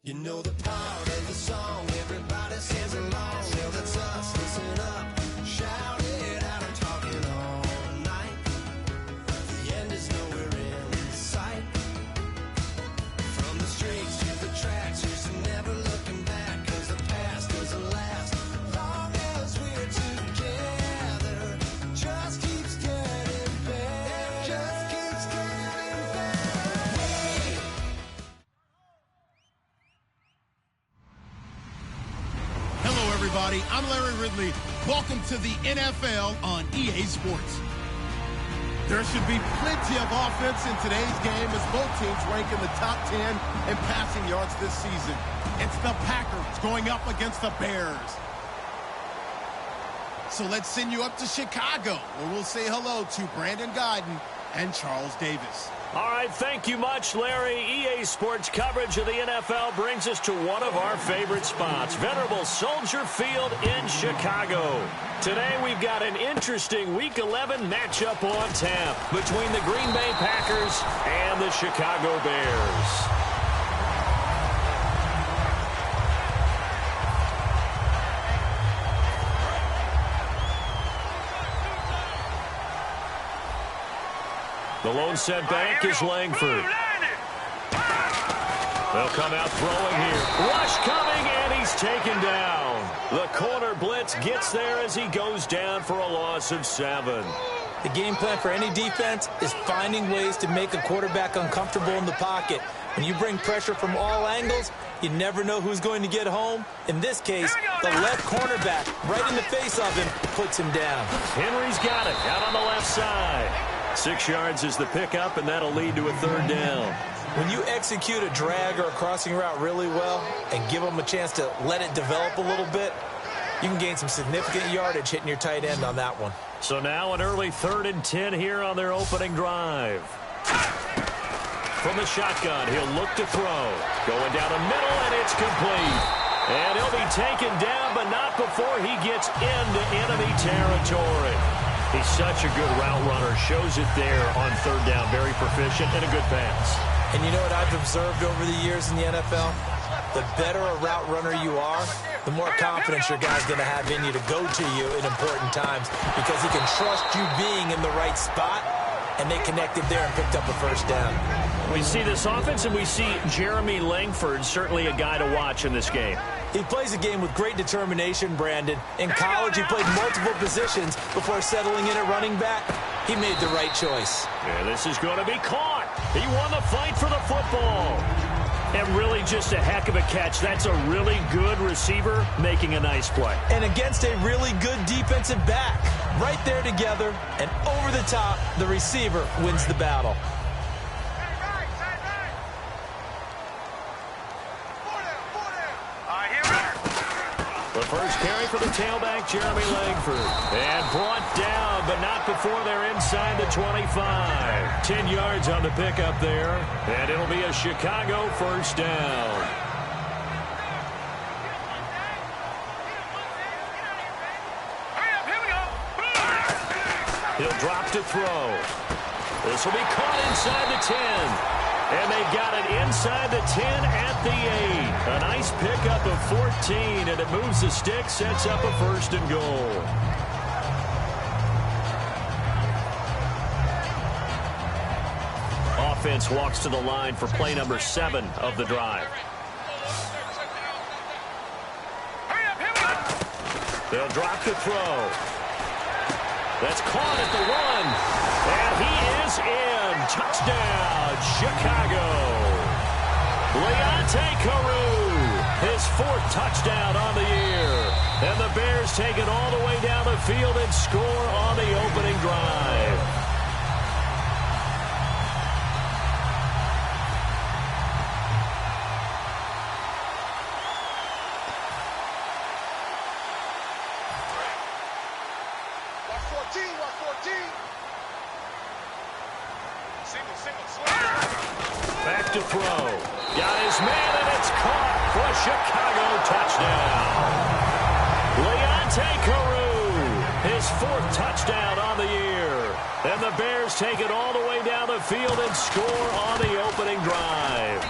You know the part of the song everybody sings along. Well, that's us. Listen up, shout it out. I'm talking all night. The end is nowhere in sight. From the streets to the tracks, here's never looking back. 'Cause the past doesn't last long as we're together. Just keeps getting better. Just keeps getting better. Hey. Hello, everybody. I'm Larry Ridley. Welcome to the NFL on EA Sports. There should be plenty of offense in today's game as both teams rank in the top 10 in passing yards this season. It's the Packers going up against the Bears. So let's send you up to Chicago, where we'll say hello to Brandon Guyton and Charles Davis. All right, thank you much, Larry. EA Sports coverage of the NFL brings us to one of our favorite spots, venerable Soldier Field in Chicago. Today we've got an interesting Week 11 matchup on tap between the Green Bay Packers and the Chicago Bears. The lone set back is Langford. They'll come out throwing here. Rush coming, and he's taken down. The corner blitz gets there as he goes down for a loss of 7. The game plan for any defense is finding ways to make a quarterback uncomfortable in the pocket. When you bring pressure from all angles, you never know who's going to get home. In this case, the left cornerback, right in the face of him, puts him down. Henry's got it out on the left side. 6 yards is the pickup, and that'll lead to a 3rd down. When you execute a drag or a crossing route really well and give them a chance to let it develop a little bit, you can gain some significant yardage hitting your tight end on that one. So now an early 3rd and 10 here on their opening drive. From the shotgun, he'll look to throw. Going down the middle, and it's complete. And he'll be taken down, but not before he gets into enemy territory. He's such a good route runner. Shows it there on 3rd down. Very proficient and a good pass. And you know what I've observed over the years in the NFL? The better a route runner you are, the more confidence your guy's going to have in you to go to you in important times because he can trust you being in the right spot, and they connected there and picked up a 1st down. We see this offense, and we see Jeremy Langford, certainly a guy to watch in this game. He plays a game with great determination, Brandon. In college, he played multiple positions before settling in at running back. He made the right choice. Yeah, this is going to be caught. He won the fight for the football. And really just a heck of a catch. That's a really good receiver making a nice play. And against a really good defensive back. Right there together, and over the top, the receiver wins the battle. The first carry for the tailback, Jeremy Langford. And brought down, but not before they're inside the 25. 10 yards on the pickup there. And it'll be a Chicago 1st down. He'll drop to throw. This will be caught inside the 10. And they got it inside the 10 at the 8. A nice pickup of 14, and it moves the stick, sets up a 1st and goal. Offense walks to the line for play number 7 of the drive. They'll drop to throw. That's caught at the 1. And he is in. Touchdown, Chicago. Leonte Carew, his 4th touchdown on the year. And the Bears take it all the way down the field and score on the opening drive. Back to throw. Got his man, and it's caught for a Chicago touchdown. Leonte Carew, his 4th touchdown on the year. And the Bears take it all the way down the field and score on the opening drive.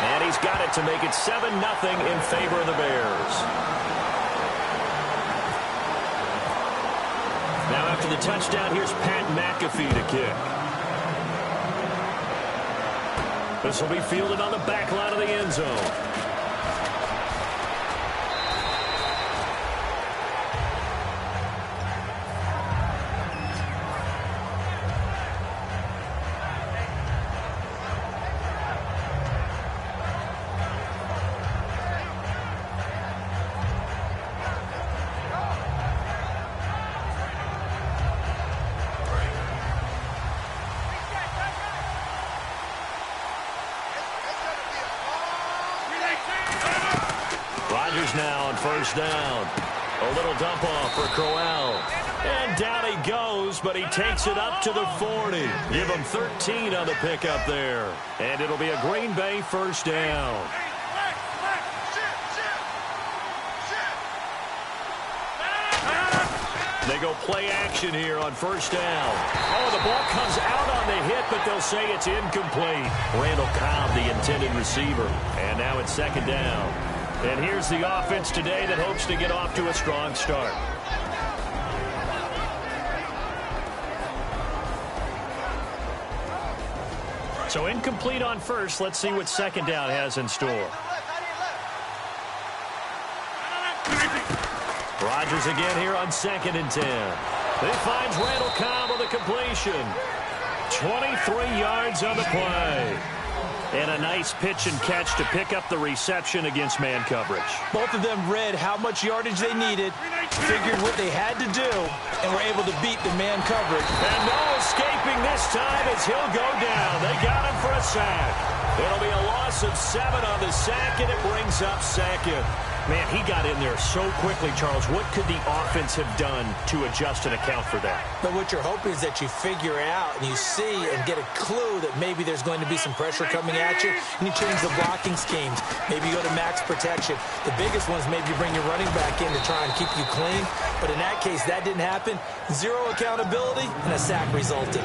And he's got it to make it 7-0 in favor of the Bears. Now after the touchdown, here's Pat McAfee to kick. This will be fielded on the back line of the end zone. Now on first down. A little dump off for Crowell. And down he goes, but he takes it up to the 40. Give him 13 on the pickup there. And it'll be a Green Bay first down. They go play action here on first down. Oh, the ball comes out on the hit, but they'll say it's incomplete. Randall Cobb, the intended receiver. And now it's second down. And here's the offense today that hopes to get off to a strong start. So incomplete on first. Let's see what second down has in store. Rodgers again here on 2nd and 10. He finds Randall Cobb on the completion. 23 yards on the play. And a nice pitch and catch to pick up the reception against man coverage. Both of them read how much yardage they needed, figured what they had to do, and were able to beat the man coverage. And no escaping this time as he'll go down. They got him for a sack. It'll be a loss of 7 on the sack, and it brings up 2nd. Man, he got in there so quickly, Charles. What could the offense have done to adjust and account for that? But what you're hoping is that you figure out and you see and get a clue that maybe there's going to be some pressure coming at you, and you change the blocking schemes. Maybe you go to max protection. The biggest one is maybe you bring your running back in to try and keep you clean. But in that case, that didn't happen. 0 accountability, and a sack resulted.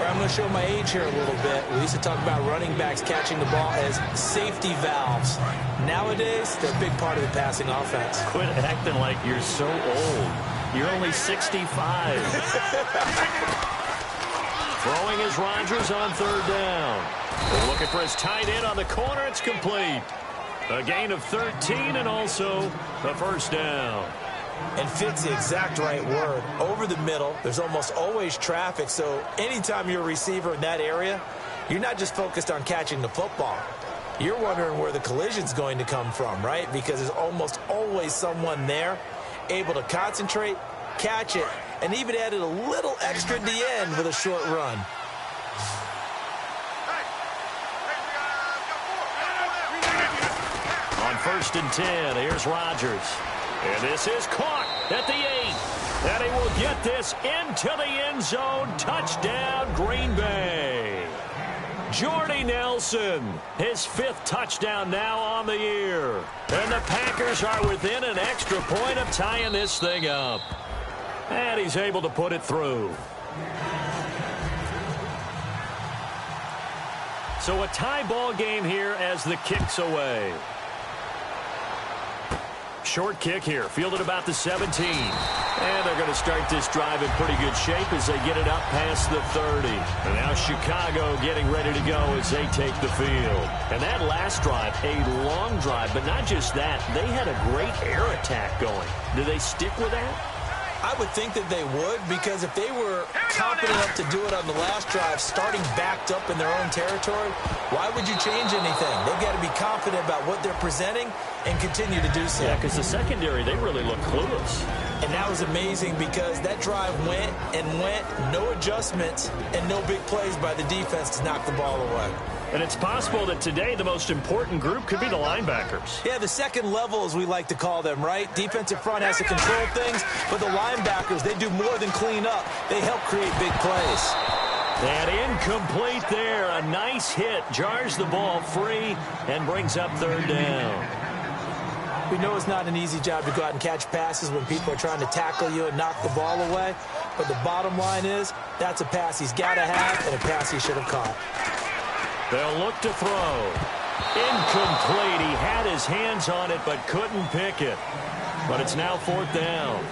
I'm going to show my age here a little bit. We used to talk about running backs catching the ball as safety valves. Nowadays, they're a big part of the passing offense. Quit acting like you're so old. You're only 65. Throwing is Rodgers on 3rd down. They're looking for his tight end on the corner. It's complete. A gain of 13 and also a first down. And fit's the exact right word. Over the middle, there's almost always traffic, so anytime you're a receiver in that area, you're not just focused on catching the football. You're wondering where the collision's going to come from, right? Because there's almost always someone there able to concentrate, catch it, and even added a little extra at the end with a short run. On 1st and 10, here's Rodgers. And this is caught at the 8. And he will get this into the end zone. Touchdown, Green Bay. Jordy Nelson, his 5th touchdown now on the year. And the Packers are within an extra point of tying this thing up. And he's able to put it through. So a tie ball game here as the kick's away. Short kick here, fielded about the 17. And they're going to start this drive in pretty good shape as they get it up past the 30. And now Chicago getting ready to go as they take the field. And that last drive, a long drive, but not just that. They had a great air attack going. Do they stick with that? I would think that they would, because if they were confident enough to do it on the last drive, starting backed up in their own territory, why would you change anything? They've got to be confident about what they're presenting and continue to do so. Yeah, because the secondary, they really look clueless. And that was amazing because that drive went and went, no adjustments, and no big plays by the defense to knock the ball away. And it's possible that today the most important group could be the linebackers. Yeah, the second level, as we like to call them, right? Defensive front has to control things, but the linebackers, they do more than clean up. They help create big plays. And incomplete there. A nice hit. Jars the ball free and brings up 3rd down. We know it's not an easy job to go out and catch passes when people are trying to tackle you and knock the ball away. But the bottom line is, that's a pass he's got to have and a pass he should have caught. They'll look to throw. Incomplete. He had his hands on it but couldn't pick it. But it's now 4th down.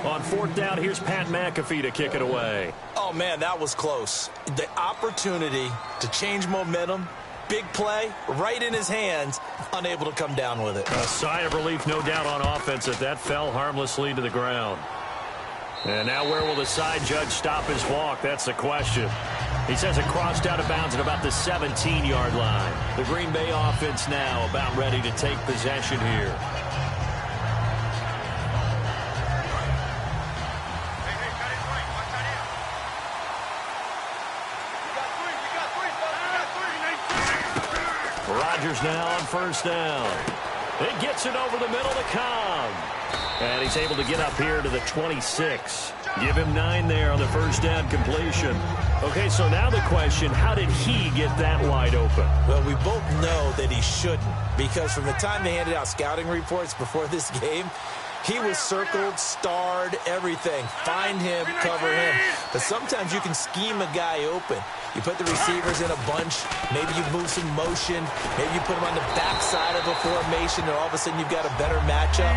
On 4th down, here's Pat McAfee to kick it away. Oh, man, that was close. The opportunity to change momentum, big play, right in his hands, unable to come down with it. A sigh of relief, no doubt, on offense that that fell harmlessly to the ground. And now where will the side judge stop his walk? That's the question. He says it crossed out of bounds at about the 17-yard line. The Green Bay offense now about ready to take possession here. Rodgers now on 1st down. It gets it over the middle to Cobb. And he's able to get up here to the 26. Give him 9 there on the 1st down completion. Okay, so now the question, how did he get that wide open? Well, we both know that he shouldn't, because from the time they handed out scouting reports before this game, he was circled, starred, everything. Find him, cover him. But sometimes you can scheme a guy open. You put the receivers in a bunch. Maybe you move some motion. Maybe you put them on the backside of a formation, and all of a sudden you've got a better matchup.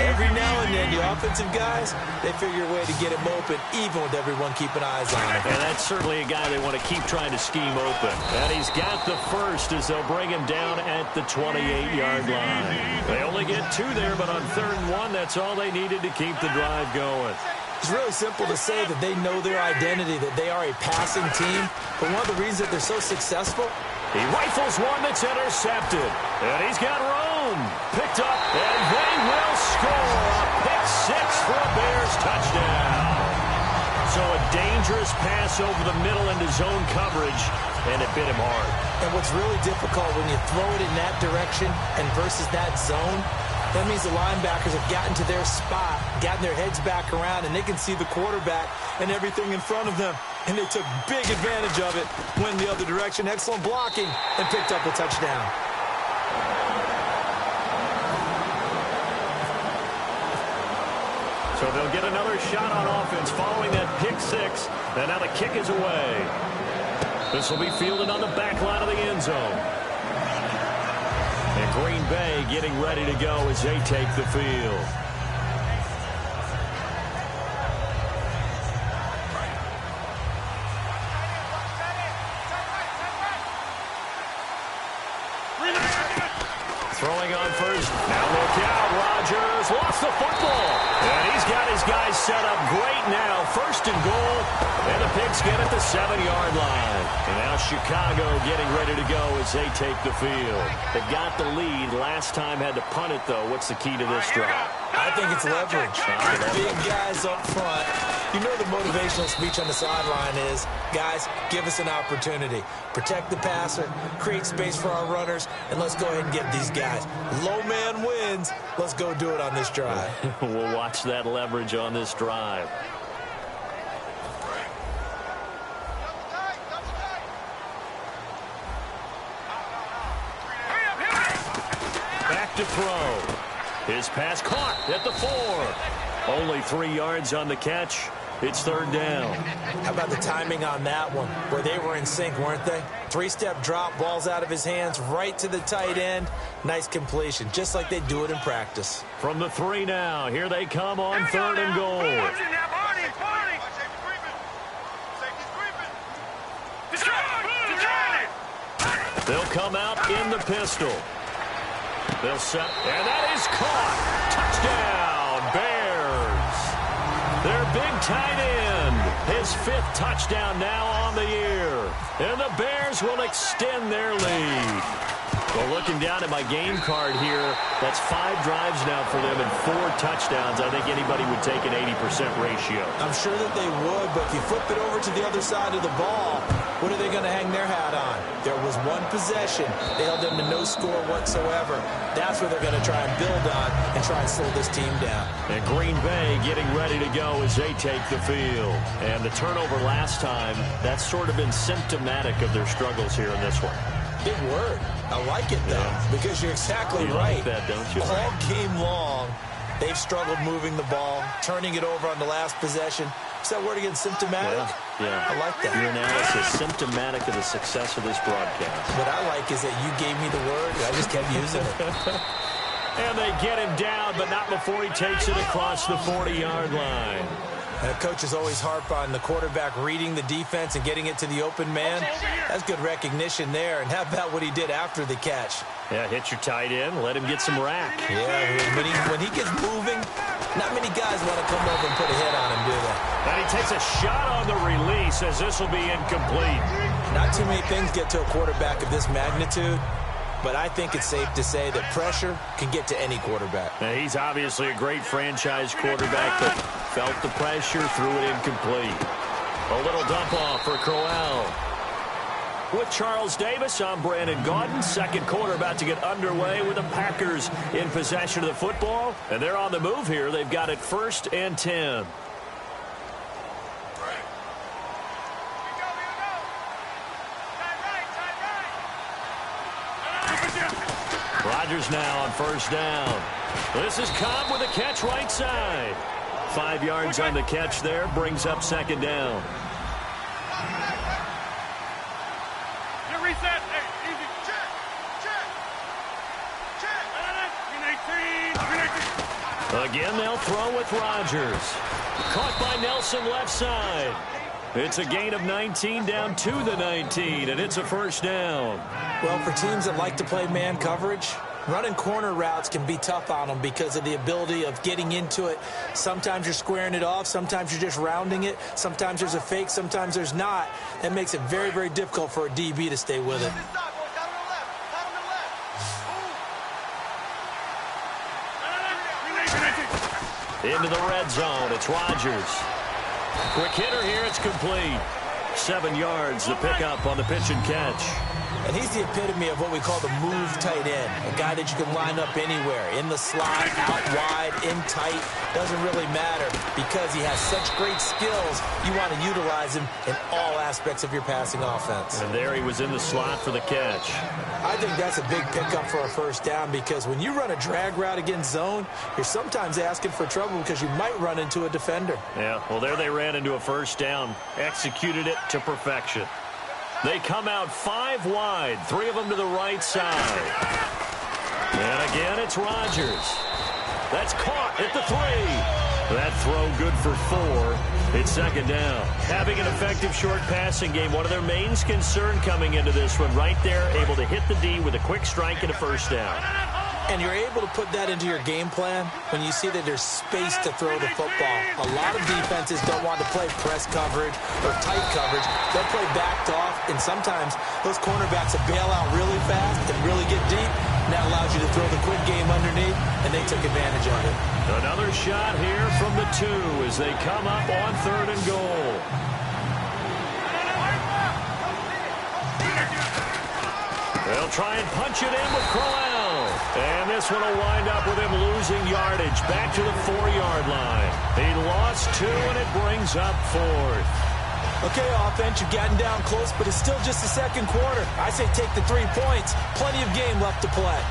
Every now and then, the offensive guys, they figure a way to get him open, even with everyone keeping eyes on him. And that's certainly a guy they want to keep trying to scheme open. And he's got the first as they'll bring him down at the 28-yard line. They only get 2 there, but on 3rd and 1, that's all they needed to keep the drive going. It's really simple to say that they know their identity, that they are a passing team. But one of the reasons that they're so successful, he rifles one that's intercepted. And he's got room. Picked up, and they will score. A pick 6 for a Bears touchdown. So a dangerous pass over the middle into zone coverage, and it bit him hard. And what's really difficult when you throw it in that direction and versus that zone, that means the linebackers have gotten to their spot, gotten their heads back around, and they can see the quarterback and everything in front of them. And they took big advantage of it, went the other direction, excellent blocking, and picked up a touchdown. So they'll get another shot on offense following that pick 6. And now the kick is away. This will be fielded on the back line of the end zone. And Green Bay getting ready to go as they take the field. Throwing on first. Now look out. Rodgers lost the football. And he's got his guys set up great now. 1st and goal. And the Pigskin at the 7-yard line. And now Chicago getting ready to go as they take the field. They got the lead. Last time had to punt it, though. What's the key to this drive? I think it's leverage. Big guys up front. You know the motivational speech on the sideline is, guys, give us an opportunity. Protect the passer, create space for our runners, and let's go ahead and get these guys. Low man wins. Let's go do it on this drive. We'll watch that leverage on this drive. Back to throw. His pass caught at the 4. Only 3 yards on the catch. It's 3rd down. How about the timing on that one, where they were in sync, weren't they? 3-step drop, balls out of his hands, right to the tight end. Nice completion, just like they do it in practice. From the 3 now, here they come on 3rd and goal. They'll come out in the pistol. They'll set, and that is caught. Touchdown, Bears. Their big tight end, his 5th touchdown now on the year. And the Bears will extend their lead. Well, looking down at my game card here, that's 5 drives now for them and 4 touchdowns. I think anybody would take an 80% ratio. I'm sure that they would, but if you flip it over to the other side of the ball, what are they going to hang their hat on? There was 1 possession. They held them to no score whatsoever. That's what they're going to try and build on and try and slow this team down. And Green Bay getting ready to go as they take the field. And the turnover last time, that's sort of been symptomatic of their struggles here in this one. Big word. I like it, though, because you're exactly right. Like that, don't you? All game long, they've struggled moving the ball, turning it over on the last possession. What's that word again? Symptomatic? Yeah. I like that. Your analysis, symptomatic of the success of this broadcast. What I like is that you gave me the word, and I just kept using it. And they get him down, but not before he takes it across the 40-yard line. And coaches always harp on the quarterback reading the defense and getting it to the open man. That's good recognition there. And how about what he did after the catch? Yeah, hit your tight end, let him get some rack. Yeah, when he gets moving, not many guys want to come over and put a hit on him, do they? And he takes a shot on the release as this will be incomplete. Not too many things get to a quarterback of this magnitude, but I think it's safe to say that pressure can get to any quarterback. Now, he's obviously a great franchise quarterback, but felt the pressure, threw it incomplete. A little dump off for Crowell. With Charles Davis, I'm Brandon Gaudin. Second quarter about to get underway with the Packers in possession of the football. And they're on the move here. They've got it 1st and 10. Rodgers now on 1st down. This is Cobb with a catch right side. 5 yards on the catch there, brings up 2nd down. Reset. Hey, easy. Check. Again, they'll throw with Rodgers. Caught by Nelson left side. It's a gain of 19 down to the 19, and it's a 1st down. Well, for teams that like to play man coverage, running corner routes can be tough on them because of the ability of getting into it. Sometimes you're squaring it off. Sometimes you're just rounding it. Sometimes there's a fake. Sometimes there's not. That makes it very, very difficult for a DB to stay with it. Into the red zone. It's Rodgers. Quick hitter here. It's complete. 7 yards, the pickup on the pitch and catch. And he's the epitome of what we call the move tight end. A guy that you can line up anywhere. In the slot, out wide, in tight. Doesn't really matter because he has such great skills. You want to utilize him in all aspects of your passing offense. And there he was in the slot for the catch. I think that's a big pickup for a 1st down because when you run a drag route against zone, you're sometimes asking for trouble because you might run into a defender. Yeah, well, there they ran into a 1st down. Executed it to perfection. They come out 5 wide, 3 of them to the right side. And again, it's Rodgers. That's caught at the 3. That throw good for 4. It's 2nd down. Having an effective short passing game, one of their main concern coming into this one, right there, able to hit the D with a quick strike and a 1st down. And you're able to put that into your game plan when you see that there's space to throw the football. A lot of defenses don't want to play press coverage or tight coverage. They'll play backed off, and sometimes those cornerbacks will bail out really fast and really get deep, and that allows you to throw the quick game underneath, and they took advantage of it. Another shot here from the 2 as they come up on 3rd and goal. They'll try and punch it in with Crowell. And this one will wind up with him losing yardage back to the 4-yard line. He lost 2, and it brings up 4th. Okay, offense, you've gotten down close, but it's still just the 2nd quarter. I say take the 3 points. Plenty of game left to play.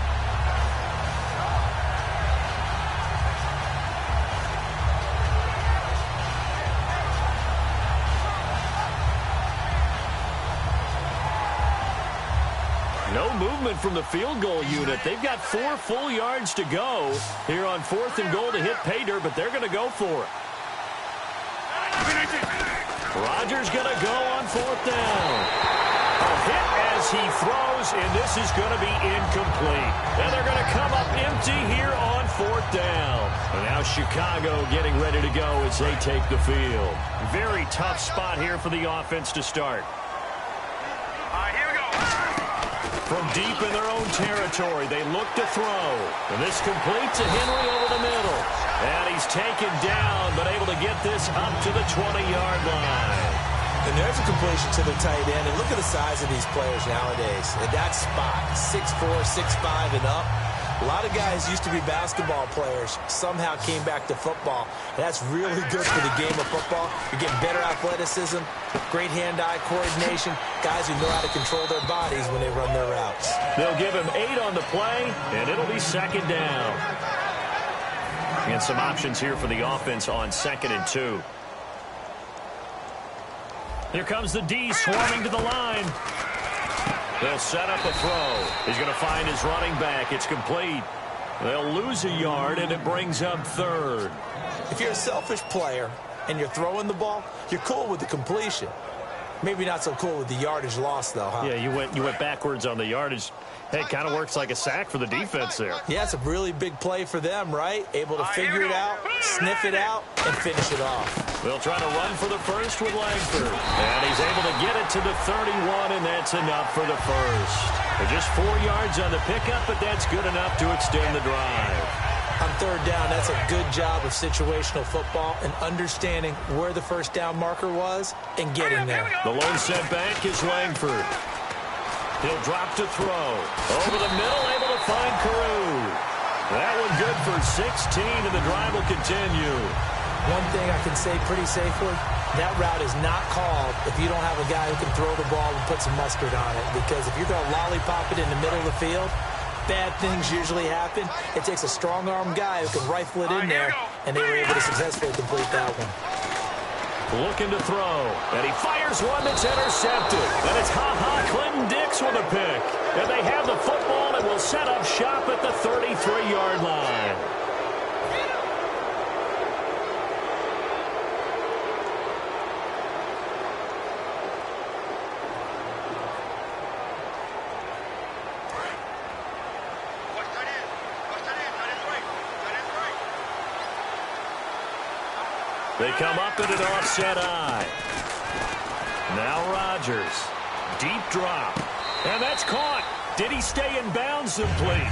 No movement from the field goal unit. They've got 4 full yards to go here on 4th and goal to hit pay dirt, but they're going to go for it. Rodgers going to go on 4th down. A hit as he throws, and this is going to be incomplete. And they're going to come up empty here on 4th down. And now Chicago getting ready to go as they take the field. Very tough spot here for the offense to start. From deep in their own territory, they look to throw. And this complete to Henry over the middle. And he's taken down, but able to get this up to the 20-yard line. And there's a completion to the tight end. And look at the size of these players nowadays. In that spot, 6'4", 6'5", and up. A lot of guys used to be basketball players, somehow came back to football. And that's really good for the game of football. You're getting better athleticism, great hand-eye coordination, guys who know how to control their bodies when they run their routes. They'll give him 8 on the play, and it'll be 2nd down. And some options here for the offense on 2nd and 2. Here comes the D swarming to the line. They'll set up a throw. He's going to find his running back. It's complete. They'll lose a yard, and it brings up third. If you're a selfish player and you're throwing the ball, you're cool with the completion. Maybe not so cool with the yardage loss, though, huh? Yeah, you went backwards on the yardage. Hey, it kind of works like a sack for the defense there. Yeah, it's a really big play for them, right? Able to figure it out, sniff it out, and finish it off. They'll try to run for the first with Langford. And he's able to get it to the 31, and that's enough for the first. They're just 4 yards on the pickup, but that's good enough to extend the drive. On third down, that's a good job of situational football and understanding where the first down marker was and getting there. The lone setback is Langford. He'll drop to throw. Over the middle, able to find Carew. That one good for 16, and the drive will continue. One thing I can say pretty safely, that route is not called if you don't have a guy who can throw the ball and put some mustard on it. Because if you're going to lollipop it in the middle of the field, bad things usually happen. It takes a strong-arm guy who can rifle it in there, and they were able to successfully complete that one. Looking to throw, and he fires one that's intercepted. And it's Clinton Dix with a pick. And they have the football and will set up shop at the 33-yard line. They come up in an offset eye. Now Rodgers. Deep drop. And that's caught. Did he stay in bounds? Complete.